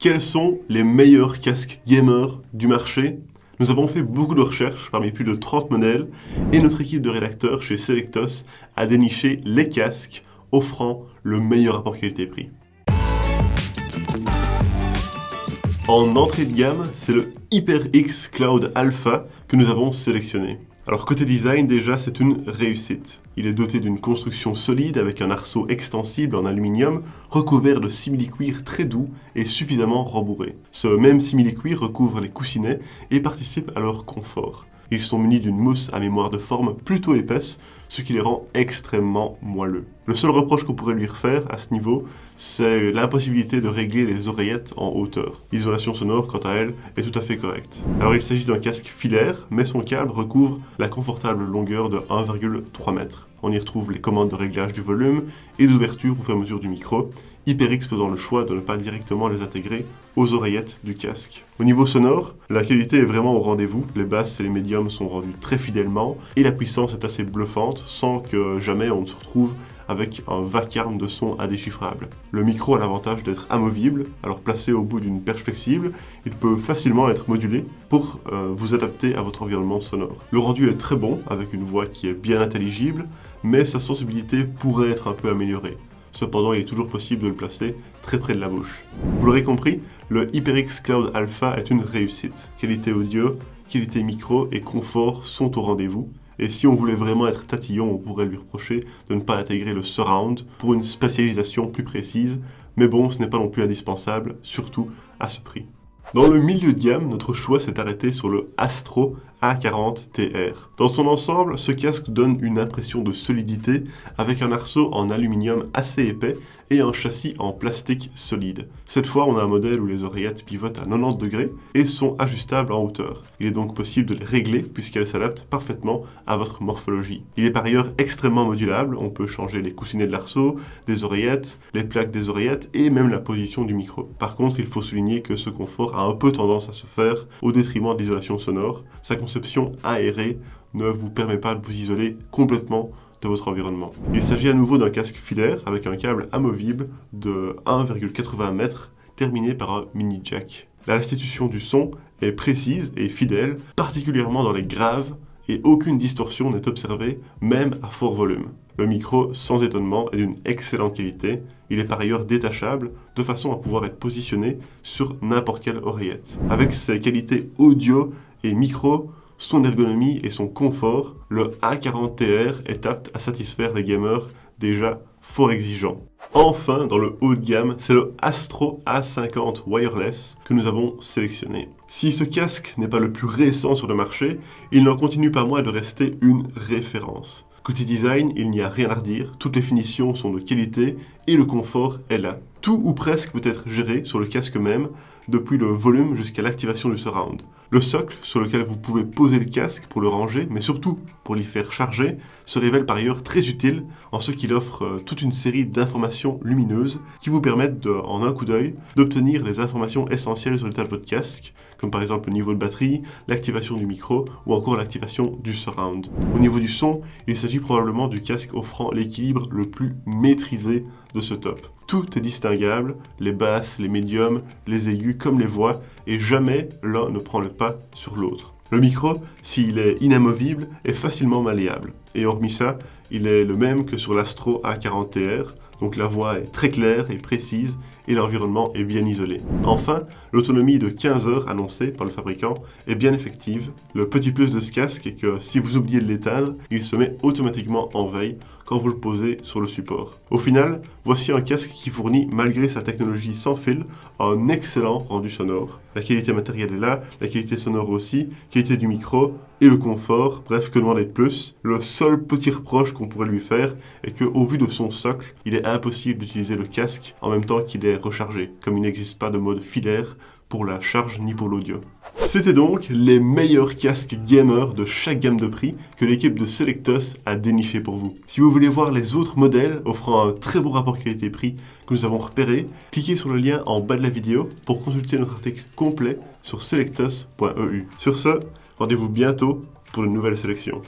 Quels sont les meilleurs casques gamers du marché? Nous avons fait beaucoup de recherches parmi plus de 30 modèles et notre équipe de rédacteurs chez Selectos a déniché les casques offrant le meilleur rapport qualité-prix. En entrée de gamme, c'est le HyperX Cloud Alpha que nous avons sélectionné. Alors côté design, déjà, c'est une réussite. Il est doté d'une construction solide avec un arceau extensible en aluminium recouvert de simili-cuir très doux et suffisamment rembourré. Ce même simili-cuir recouvre les coussinets et participe à leur confort. Ils sont munis d'une mousse à mémoire de forme plutôt épaisse, ce qui les rend extrêmement moelleux. Le seul reproche qu'on pourrait lui refaire à ce niveau, c'est l'impossibilité de régler les oreillettes en hauteur. L'isolation sonore, quant à elle, est tout à fait correcte. Alors il s'agit d'un casque filaire, mais son câble recouvre la confortable longueur de 1,3 m. On y retrouve les commandes de réglage du volume et d'ouverture ou fermeture du micro, HyperX faisant le choix de ne pas directement les intégrer aux oreillettes du casque. Au niveau sonore, la qualité est vraiment au rendez-vous, les basses et les médiums sont rendus très fidèlement et la puissance est assez bluffante sans que jamais on ne se retrouve avec un vacarme de son indéchiffrable. Le micro a l'avantage d'être amovible, alors placé au bout d'une perche flexible, il peut facilement être modulé pour vous adapter à votre environnement sonore. Le rendu est très bon, avec une voix qui est bien intelligible, mais sa sensibilité pourrait être un peu améliorée. Cependant, il est toujours possible de le placer très près de la bouche. Vous l'aurez compris, le HyperX Cloud Alpha est une réussite. Qualité audio, qualité micro et confort sont au rendez-vous. Et si on voulait vraiment être tatillon, on pourrait lui reprocher de ne pas intégrer le surround pour une spatialisation plus précise. Mais bon, ce n'est pas non plus indispensable, surtout à ce prix. Dans le milieu de gamme, notre choix s'est arrêté sur le Astro A40TR. Dans son ensemble, ce casque donne une impression de solidité avec un arceau en aluminium assez épais et un châssis en plastique solide. Cette fois, on a un modèle où les oreillettes pivotent à 90 degrés et sont ajustables en hauteur. Il est donc possible de les régler puisqu'elles s'adaptent parfaitement à votre morphologie. Il est par ailleurs extrêmement modulable, on peut changer les coussinets de l'arceau, des oreillettes, les plaques des oreillettes et même la position du micro. Par contre, il faut souligner que ce confort a un peu tendance à se faire au détriment de l'isolation sonore. Sa conception aérée ne vous permet pas de vous isoler complètement de votre environnement. Il s'agit à nouveau d'un casque filaire avec un câble amovible de 1,80 m terminé par un mini jack. La restitution du son est précise et fidèle, particulièrement dans les graves, et aucune distorsion n'est observée, même à fort volume. Le micro, sans étonnement, est d'une excellente qualité. Il est par ailleurs détachable, de façon à pouvoir être positionné sur n'importe quelle oreillette. Avec ses qualités audio et micro, son ergonomie et son confort, le A40TR est apte à satisfaire les gamers déjà fort exigeants. Enfin, dans le haut de gamme, c'est le Astro A50 Wireless que nous avons sélectionné. Si ce casque n'est pas le plus récent sur le marché, il n'en continue pas moins de rester une référence. Côté design, il n'y a rien à redire, toutes les finitions sont de qualité et le confort est là. Tout ou presque peut être géré sur le casque même, depuis le volume jusqu'à l'activation du surround. Le socle sur lequel vous pouvez poser le casque pour le ranger, mais surtout pour l'y faire charger, se révèle par ailleurs très utile en ce qu'il offre toute une série d'informations lumineuses qui vous permettent, en un coup d'œil, d'obtenir les informations essentielles sur l'état de votre casque, comme par exemple le niveau de batterie, l'activation du micro ou encore l'activation du surround. Au niveau du son, il s'agit probablement du casque offrant l'équilibre le plus maîtrisé de ce top. Tout est distinguable, les basses, les médiums, les aigus comme les voix, et jamais l'un ne prend le pas sur l'autre. Le micro, s'il est inamovible, est facilement malléable. Et hormis ça, il est le même que sur l'Astro A40TR, donc la voix est très claire et précise et l'environnement est bien isolé. Enfin, l'autonomie de 15 heures annoncée par le fabricant est bien effective. Le petit plus de ce casque est que si vous oubliez de l'éteindre, il se met automatiquement en veille quand vous le posez sur le support. Au final, voici un casque qui fournit, malgré sa technologie sans fil, un excellent rendu sonore. La qualité matérielle est là, la qualité sonore aussi, qualité du micro et le confort, bref, que demander de plus. Le seul petit reproche qu'on pourrait lui faire est qu'au vu de son socle, il est impossible d'utiliser le casque en même temps qu'il est rechargé, comme il n'existe pas de mode filaire pour la charge ni pour l'audio. C'était donc les meilleurs casques gamers de chaque gamme de prix que l'équipe de Selectos a déniché pour vous. Si vous voulez voir les autres modèles offrant un très bon rapport qualité-prix que nous avons repéré, cliquez sur le lien en bas de la vidéo pour consulter notre article complet sur selectos.eu. Sur ce, rendez-vous bientôt pour une nouvelle sélection.